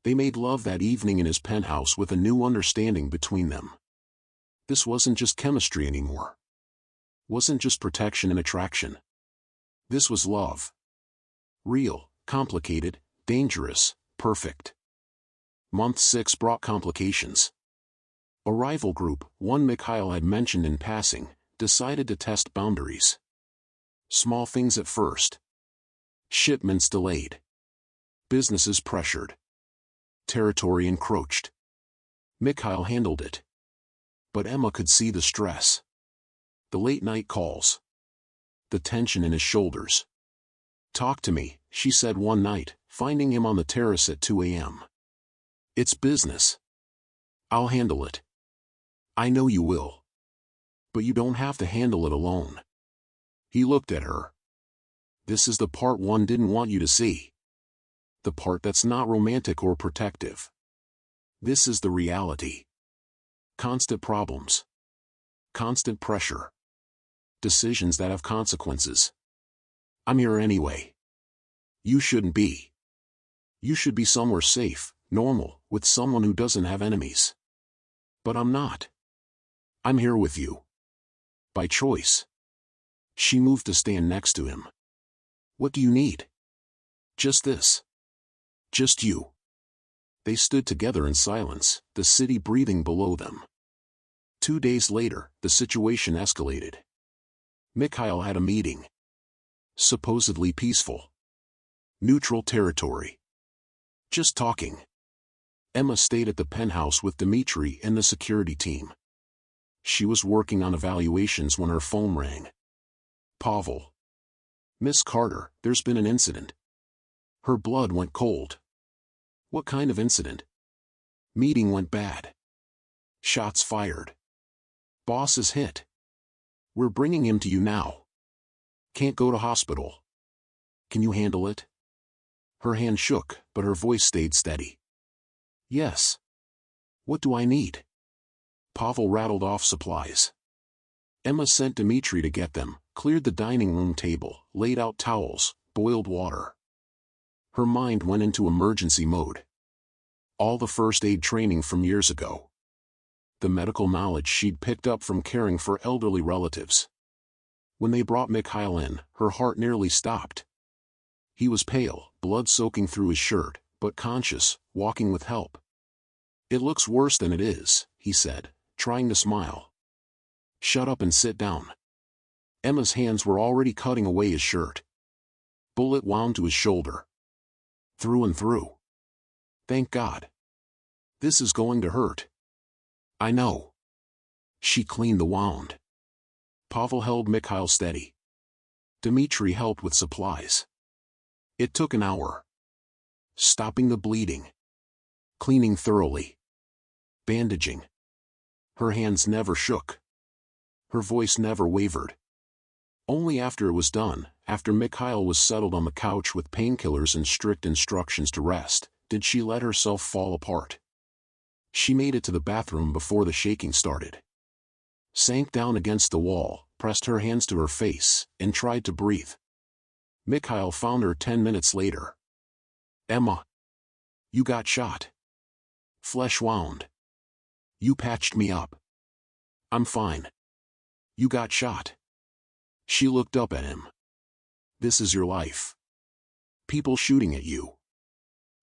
They made love that evening in his penthouse with a new understanding between them. This wasn't just chemistry anymore. Wasn't just protection and attraction. This was love. Real, complicated, dangerous, perfect. Month 6 brought complications. A rival group, one Mikhail had mentioned in passing, decided to test boundaries. Small things at first. Shipments delayed. Businesses pressured. Territory encroached. Mikhail handled it. But Emma could see the stress. The late-night calls. The tension in his shoulders. Talk to me, she said one night, finding him on the terrace at 2 a.m. It's business. I'll handle it. I know you will. But you don't have to handle it alone. He looked at her. This is the part one didn't want you to see. The part that's not romantic or protective. This is the reality. Constant problems. Constant pressure. Decisions that have consequences. I'm here anyway. You shouldn't be. You should be somewhere safe, normal, with someone who doesn't have enemies. But I'm not. I'm here with you. By choice. She moved to stand next to him. What do you need? Just this. Just you. They stood together in silence, the city breathing below them. 2 days later, the situation escalated. Mikhail had a meeting. Supposedly peaceful. Neutral territory. Just talking. Emma stayed at the penthouse with Dmitri and the security team. She was working on evaluations when her phone rang. Pavel. Miss Carter, there's been an incident. Her blood went cold. What kind of incident? Meeting went bad. Shots fired. Boss is hit. We're bringing him to you now. Can't go to hospital. Can you handle it? Her hand shook, but her voice stayed steady. Yes. What do I need? Pavel rattled off supplies. Emma sent Dmitri to get them, cleared the dining room table, laid out towels, boiled water. Her mind went into emergency mode. All the first aid training from years ago. The medical knowledge she'd picked up from caring for elderly relatives. When they brought Mikhail in, her heart nearly stopped. He was pale, blood soaking through his shirt, but conscious, walking with help. It looks worse than it is, he said, trying to smile. Shut up and sit down. Emma's hands were already cutting away his shirt. Bullet wound to his shoulder. Through and through. Thank God. This is going to hurt. I know. She cleaned the wound. Pavel held Mikhail steady. Dmitri helped with supplies. It took an hour. Stopping the bleeding. Cleaning thoroughly. Bandaging. Her hands never shook. Her voice never wavered. Only after it was done, after Mikhail was settled on the couch with painkillers and strict instructions to rest, did she let herself fall apart. She made it to the bathroom before the shaking started. Sank down against the wall, pressed her hands to her face, and tried to breathe. Mikhail found her 10 minutes later. Emma. You got shot. Flesh wound. You patched me up. I'm fine. You got shot. She looked up at him. This is your life. People shooting at you.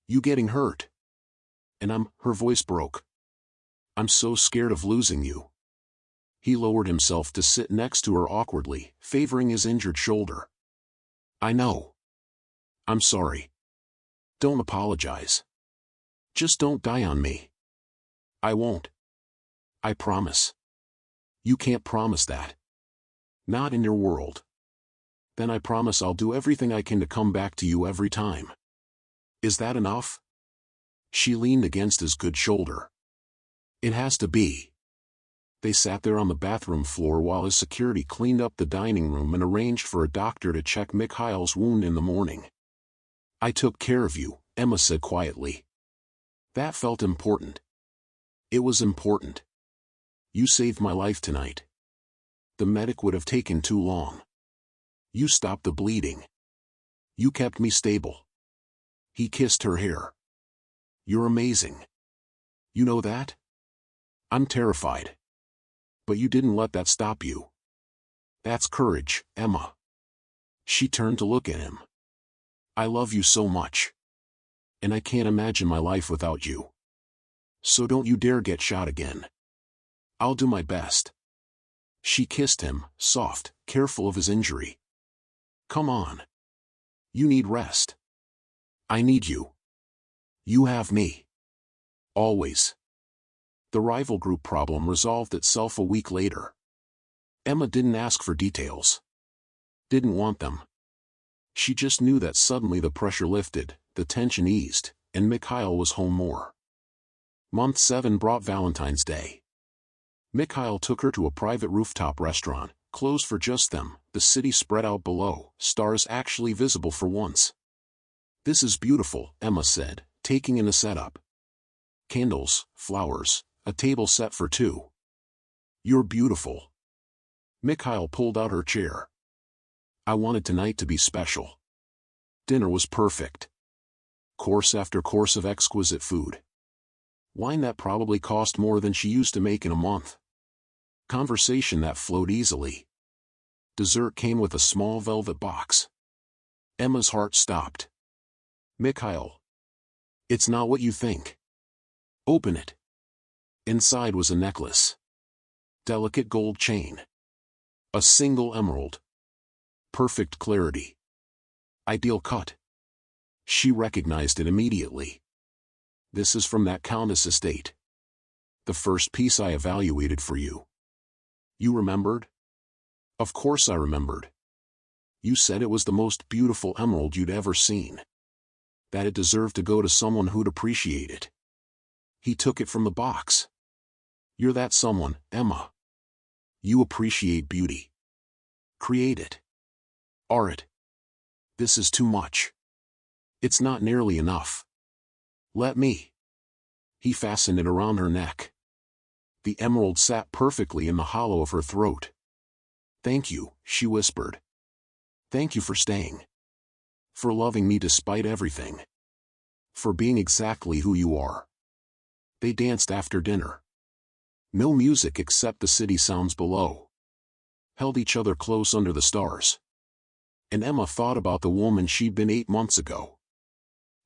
You getting hurt. And her voice broke. I'm so scared of losing you. He lowered himself to sit next to her awkwardly, favoring his injured shoulder. I know. I'm sorry. Don't apologize. Just don't die on me. I won't. I promise. You can't promise that. Not in your world. Then I promise I'll do everything I can to come back to you every time. Is that enough? She leaned against his good shoulder. It has to be. They sat there on the bathroom floor while his security cleaned up the dining room and arranged for a doctor to check Mikhail's wound in the morning. I took care of you, Emma said quietly. That felt important. It was important. You saved my life tonight. The medic would have taken too long. You stopped the bleeding. You kept me stable. He kissed her hair. You're amazing. You know that? I'm terrified. But you didn't let that stop you. That's courage, Emma. She turned to look at him. I love you so much. And I can't imagine my life without you. So don't you dare get shot again. I'll do my best. She kissed him, soft, careful of his injury. Come on. You need rest. I need you. You have me. Always. The rival group problem resolved itself a week later. Emma didn't ask for details. Didn't want them. She just knew that suddenly the pressure lifted, the tension eased, and Mikhail was home more. Month 7 brought Valentine's Day. Mikhail took her to a private rooftop restaurant, closed for just them, the city spread out below, stars actually visible for once. This is beautiful, Emma said, taking in the setup. Candles, flowers, a table set for two. You're beautiful. Mikhail pulled out her chair. I wanted tonight to be special. Dinner was perfect. Course after course of exquisite food. Wine that probably cost more than she used to make in a month. Conversation that flowed easily. Dessert came with a small velvet box. Emma's heart stopped. Mikhail. It's not what you think. Open it. Inside was a necklace. Delicate gold chain. A single emerald. Perfect clarity. Ideal cut. She recognized it immediately. This is from that countess estate. The first piece I evaluated for you. You remembered? Of course I remembered. You said it was the most beautiful emerald you'd ever seen. That it deserved to go to someone who'd appreciate it. He took it from the box. You're that someone, Emma. You appreciate beauty. Create it. Art. This is too much. It's not nearly enough. Let me. He fastened it around her neck. The emerald sat perfectly in the hollow of her throat. Thank you, she whispered. Thank you for staying. For loving me despite everything. For being exactly who you are. They danced after dinner. No music except the city sounds below. Held each other close under the stars. And Emma thought about the woman she'd been 8 months ago.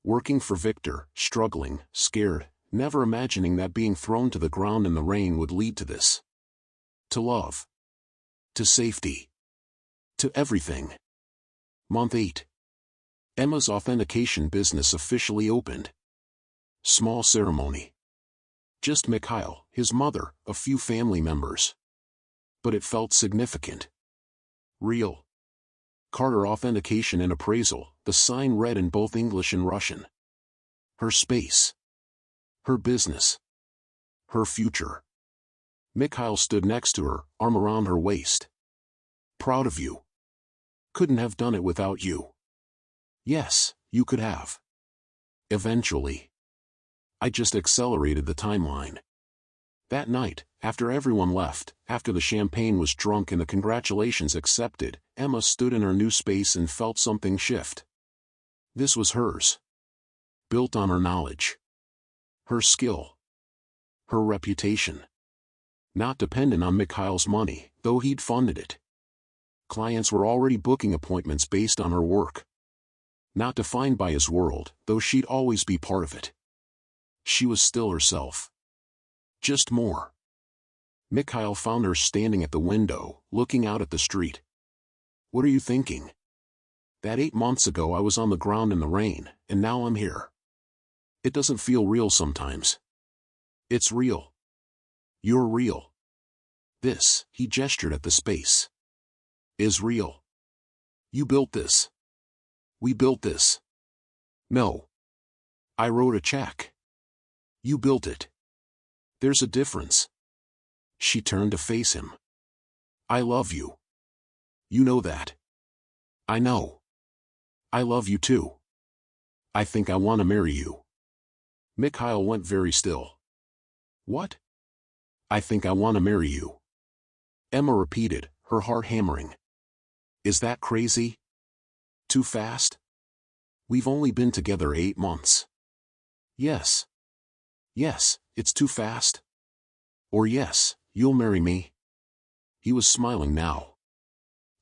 Working for Victor, struggling, scared, never imagining that being thrown to the ground in the rain would lead to this. To love. To safety. To everything. Month 8. Emma's authentication business officially opened. Small ceremony. Just Mikhail, his mother, a few family members. But it felt significant. Real. Carter Authentication and Appraisal, the sign read in both English and Russian. Her space. Her business. Her future. Mikhail stood next to her, arm around her waist. Proud of you. Couldn't have done it without you. Yes, you could have. Eventually. I just accelerated the timeline. That night, after everyone left, after the champagne was drunk and the congratulations accepted, Emma stood in her new space and felt something shift. This was hers. Built on her knowledge. Her skill. Her reputation. Not dependent on Mikhail's money, though he'd funded it. Clients were already booking appointments based on her work. Not defined by his world, though she'd always be part of it. She was still herself. Just more. Mikhail found her standing at the window, looking out at the street. What are you thinking? That 8 months ago I was on the ground in the rain, and now I'm here. It doesn't feel real sometimes. It's real. You're real. This, he gestured at the space, is real. You built this. We built this. No. I wrote a check. You built it. There's a difference. She turned to face him. I love you. You know that. I know. I love you too. I think I want to marry you. Mikhail went very still. What? I think I want to marry you. Emma repeated, her heart hammering. Is that crazy? Too fast? We've only been together 8 months. Yes. Yes, it's too fast. Or yes, you'll marry me. He was smiling now.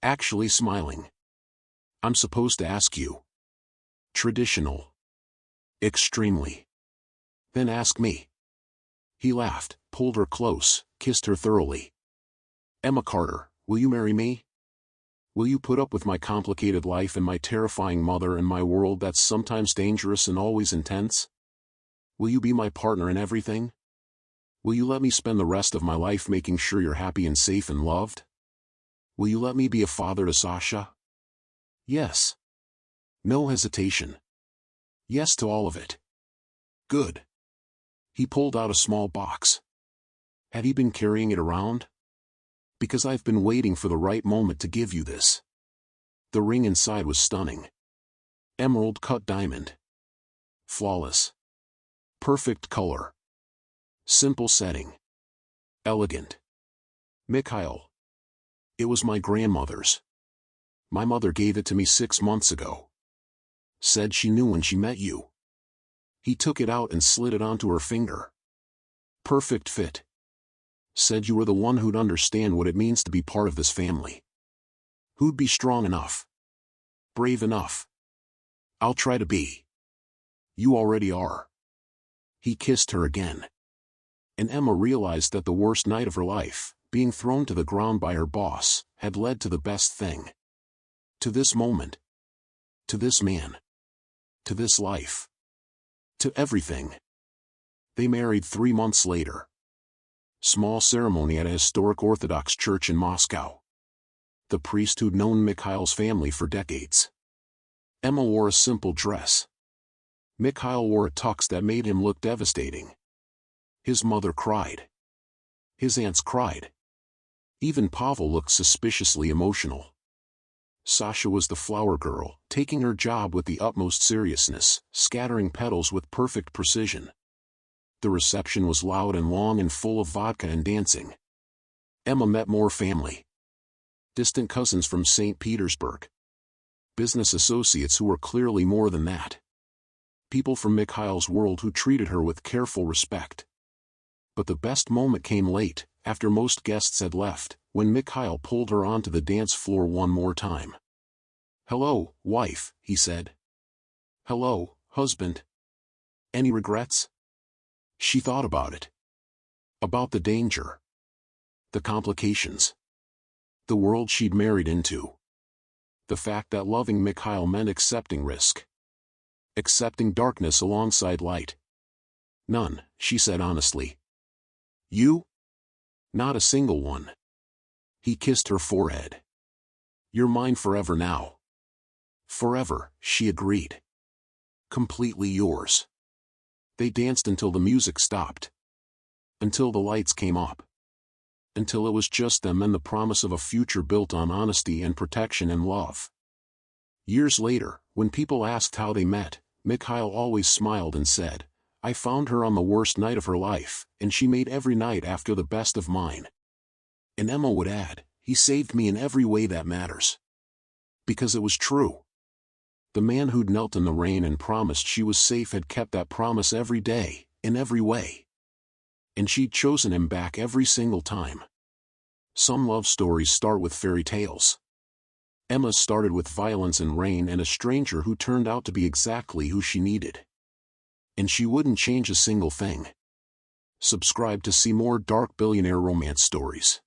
Actually smiling. I'm supposed to ask you. Traditional. Extremely. Then ask me. He laughed, pulled her close, kissed her thoroughly. Emma Carter, will you marry me? Will you put up with my complicated life and my terrifying mother and my world that's sometimes dangerous and always intense? Will you be my partner in everything? Will you let me spend the rest of my life making sure you're happy and safe and loved? Will you let me be a father to Sasha? Yes. No hesitation. Yes to all of it. Good. He pulled out a small box. Had he been carrying it around? Because I've been waiting for the right moment to give you this. The ring inside was stunning. Emerald cut diamond. Flawless. Perfect color. Simple setting. Elegant. Mikhail. It was my grandmother's. My mother gave it to me 6 months ago. Said she knew when she met you. He took it out and slid it onto her finger. Perfect fit. Said you were the one who'd understand what it means to be part of this family. Who'd be strong enough. Brave enough. I'll try to be. You already are. He kissed her again. And Emma realized that the worst night of her life, being thrown to the ground by her boss, had led to the best thing. To this moment. To this man. To this life. To everything. They married 3 months later. Small ceremony at a historic Orthodox church in Moscow. The priest who'd known Mikhail's family for decades. Emma wore a simple dress. Mikhail wore a tux that made him look devastating. His mother cried. His aunts cried. Even Pavel looked suspiciously emotional. Sasha was the flower girl, taking her job with the utmost seriousness, scattering petals with perfect precision. The reception was loud and long and full of vodka and dancing. Emma met more family. Distant cousins from St. Petersburg. Business associates who were clearly more than that. People from Mikhail's world who treated her with careful respect. But the best moment came late, after most guests had left, when Mikhail pulled her onto the dance floor one more time. Hello, wife, he said. Hello, husband. Any regrets? She thought about it. About the danger. The complications. The world she'd married into. The fact that loving Mikhail meant accepting risk. Accepting darkness alongside light. None, she said honestly. You? Not a single one. He kissed her forehead. You're mine forever now. Forever, she agreed. Completely yours. They danced until the music stopped. Until the lights came up. Until it was just them and the promise of a future built on honesty and protection and love. Years later, when people asked how they met, Mikhail always smiled and said, I found her on the worst night of her life, and she made every night after the best of mine. And Emma would add, he saved me in every way that matters. Because it was true. The man who'd knelt in the rain and promised she was safe had kept that promise every day, in every way. And she'd chosen him back every single time. Some love stories start with fairy tales. Emma started with violence and rain and a stranger who turned out to be exactly who she needed. And she wouldn't change a single thing. Subscribe to see more dark billionaire romance stories.